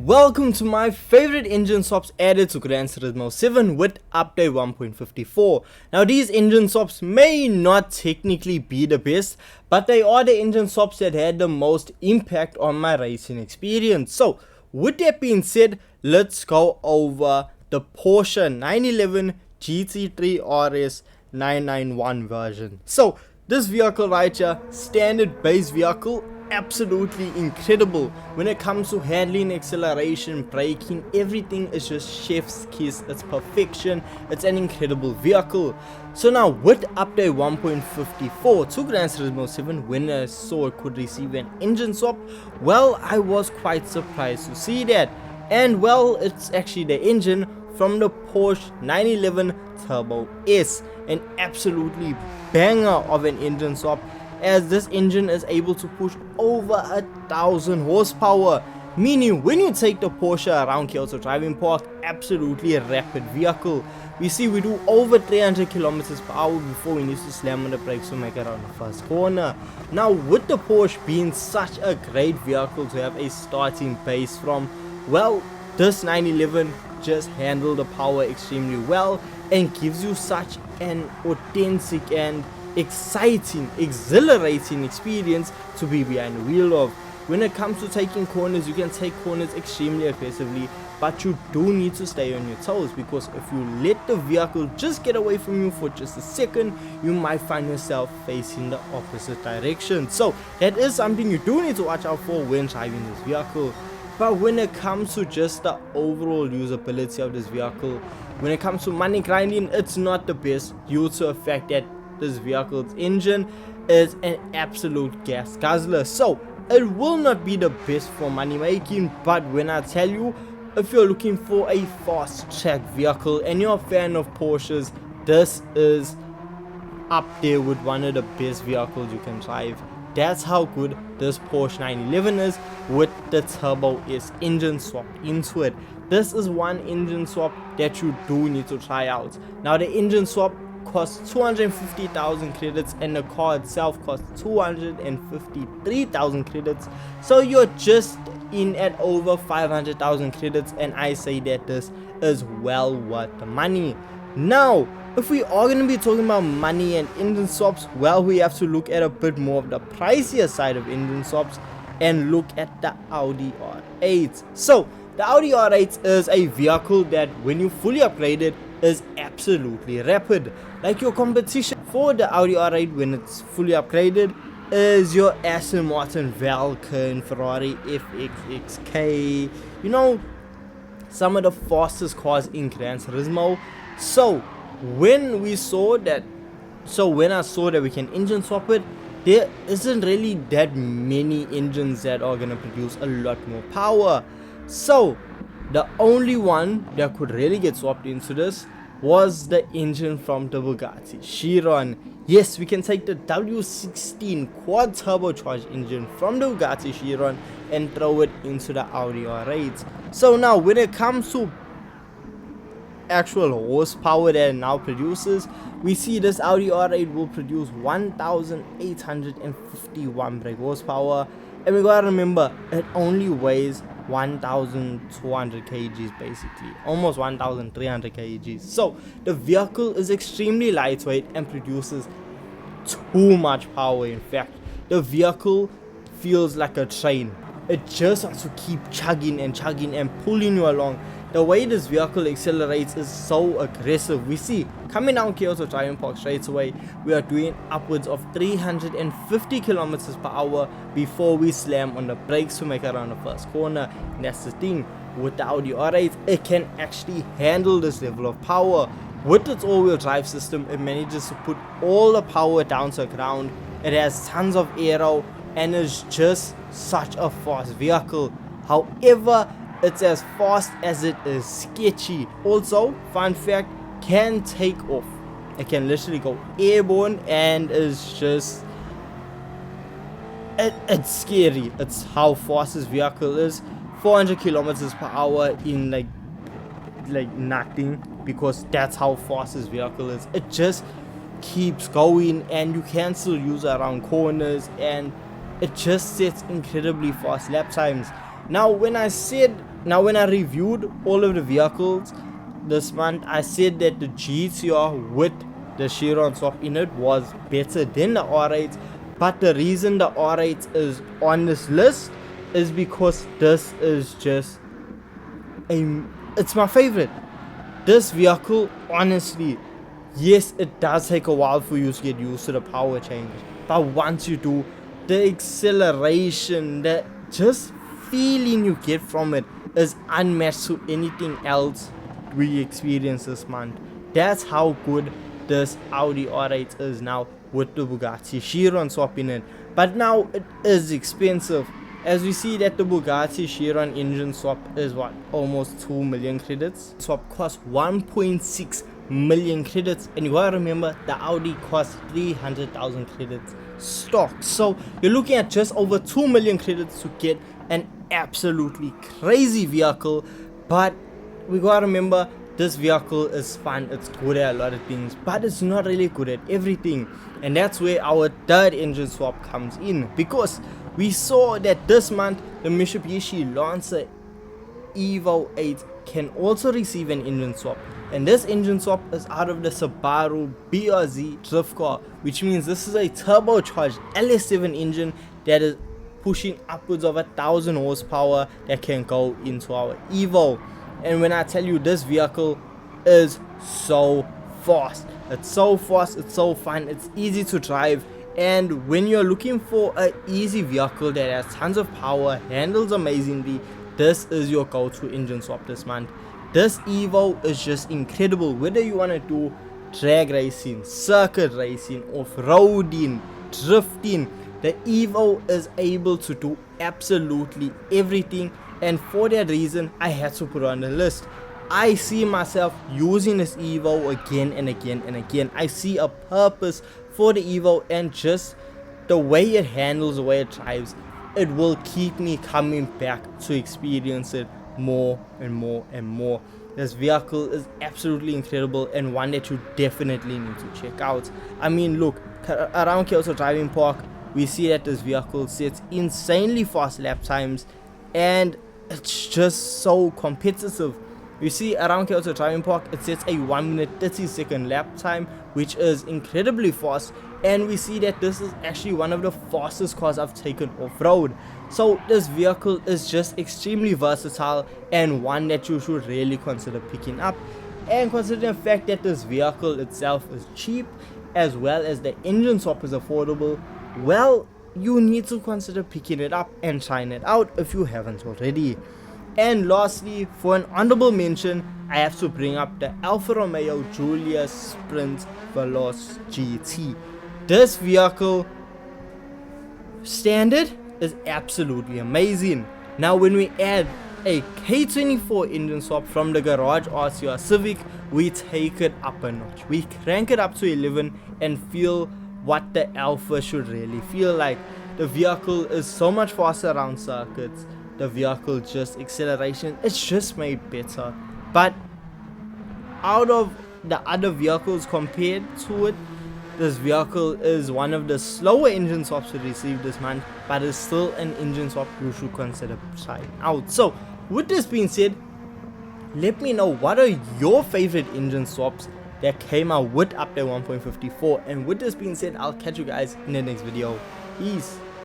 Welcome to my favorite engine swaps added to Gran Turismo 7 with update 1.54. Now these engine swaps may not technically be the best, but they are the engine swaps that had the most impact on my racing experience. So with that being said, let's go over the Porsche 911 GT3 RS 991 version. So this vehicle right here, standard base vehicle, absolutely incredible when it comes to handling, acceleration, braking. Everything is just chef's kiss. It's perfection. It's an incredible vehicle. So now with update 1.54 to Gran Turismo 7, when I saw it could receive an engine swap, well, I was quite surprised to see that. And well, it's actually the engine from the Porsche 911 Turbo S, an absolutely banger of an engine swap, as this engine is able to push over 1,000 horsepower, meaning when you take the Porsche around Kyoto Driving Park, absolutely a rapid vehicle. We see we do over 300 kilometers per hour before we need to slam on the brakes to make it around the first corner. Now with the Porsche being such a great vehicle to have a starting base from, well, this 911 just handles the power extremely well and gives you such an authentic and exciting, exhilarating experience to be behind the wheel of. When it comes to taking corners, you can take corners extremely aggressively, but you do need to stay on your toes, because if you let the vehicle just get away from you for just a second, you might find yourself facing the opposite direction. So that is something you do need to watch out for when driving this vehicle. But when it comes to just the overall usability of this vehicle, when it comes to money grinding, it's not the best due to the fact that this vehicle's engine is an absolute gas guzzler. So it will not be the best for money making, but when I tell you, if you're looking for a fast track vehicle and you're a fan of Porsches, this is up there with one of the best vehicles you can drive. That's how good this Porsche 911 is with the Turbo S engine swapped into it. This is one engine swap that you do need to try out. Now the engine swap costs 250,000 credits and the car itself costs 253,000 credits, so you're just in at over 500,000 credits, and I say that this is well worth the money. Now if we are going to be talking about money and engine swaps, well, we have to look at a bit more of the pricier side of engine swaps and look at the Audi R8. So the Audi R8 is a vehicle that when you fully upgrade it is absolutely rapid. Like your competition for the Audi R8 when it's fully upgraded is your Aston Martin Vulcan, Ferrari FXXK, you know, some of the fastest cars in Gran Turismo. So when I saw that we can engine swap it, there isn't really that many engines that are gonna produce a lot more power. So the only one that could really get swapped into this was the engine from the Bugatti Chiron. Yes, we can take the W16 quad turbocharged engine from the Bugatti Chiron and throw it into the Audi R8. So now when it comes to actual horsepower that it now produces, we see this Audi R8 will produce 1,851 brake horsepower, and we gotta remember it only weighs 1,200 kgs, basically almost 1,300 kgs. So the vehicle is extremely lightweight and produces too much power. In fact, the vehicle feels like a train. It just has to keep chugging and chugging and pulling you along. The way this vehicle accelerates is so aggressive. We see coming down Kyoto Driving Park straight away, we are doing upwards of 350 kilometers per hour before we slam on the brakes to make it around the first corner. And that's the thing with the Audi R8, it can actually handle this level of power. With its all-wheel drive system, it manages to put all the power down to the ground. It has tons of aero and is just such a fast vehicle. However, it's as fast as it is sketchy. Also, fun fact, can take off. It can literally go airborne and is just it's scary. It's how fast this vehicle is. 400 kilometers per hour in like nothing, because that's how fast this vehicle is. It just keeps going and you can still use it around corners, and it just sets incredibly fast lap times. Now when I said Now when I reviewed all of the vehicles this month, I said that the GTR with the Chiron swap in it was better than the R8, but the reason the R8 is on this list is because this is just it's my favorite. This vehicle, honestly, yes, it does take a while for you to get used to the power change, but once you do, the acceleration, the just feeling you get from it is unmatched to anything else we experience this month. That's how good this Audi R8 is now with the Bugatti Chiron swap in it. But now it is expensive, as we see that the Bugatti Chiron engine swap is what, almost 2 million credits. Swap costs 1.6 million credits, and you gotta remember the Audi costs 300,000 credits stock, so you're looking at just over 2 million credits to get an absolutely crazy vehicle. But we gotta remember, this vehicle is fun, it's good at a lot of things, but it's not really good at everything. And that's where our third engine swap comes in, because we saw that this month the Mitsubishi Lancer Evo 8 can also receive an engine swap, and this engine swap is out of the Subaru BRZ drift car, which means this is a turbocharged LS7 engine that is pushing upwards of 1,000 horsepower that can go into our Evo. And when I tell you, this vehicle is so fast, it's so fast, it's so fun, it's easy to drive. And when you're looking for an easy vehicle that has tons of power, handles amazingly, this is your go-to engine swap this month. This Evo is just incredible, whether you want to do drag racing, circuit racing, off-roading, drifting. The Evo is able to do absolutely everything, and for that reason I had to put it on the list. I see myself using this Evo again and again and again. I see a purpose for the Evo, and just the way it handles, the way it drives, it will keep me coming back to experience it more and more and more. This vehicle is absolutely incredible, and one that you definitely need to check out. I mean, look, around Kyoto Driving Park, we see that this vehicle sets insanely fast lap times, and it's just so competitive. You see, around Kyoto Driving Park, it sets a 1 minute 30-second lap time, which is incredibly fast, and we see that this is actually one of the fastest cars I've taken off-road. So this vehicle is just extremely versatile, and one that you should really consider picking up. And considering the fact that this vehicle itself is cheap, as well as the engine swap is affordable, well, you need to consider picking it up and trying it out if you haven't already. And lastly, for an honorable mention, I have to bring up the Alfa Romeo Giulia Sprint Veloce GT. This vehicle standard is absolutely amazing. Now when we add a K24 engine swap from the Garage RCR Civic, we take it up a notch. We crank it up to 11 and feel what the Alpha should really feel like. The vehicle is so much faster around circuits. The vehicle just acceleration, it's just made better. But out of the other vehicles compared to it, this vehicle is one of the slower engine swaps we received this month, but it's still an engine swap you should consider trying out. So with this being said, let me know what are your favorite engine swaps that came out with update 1.54. And with this being said, I'll catch you guys in the next video. Peace.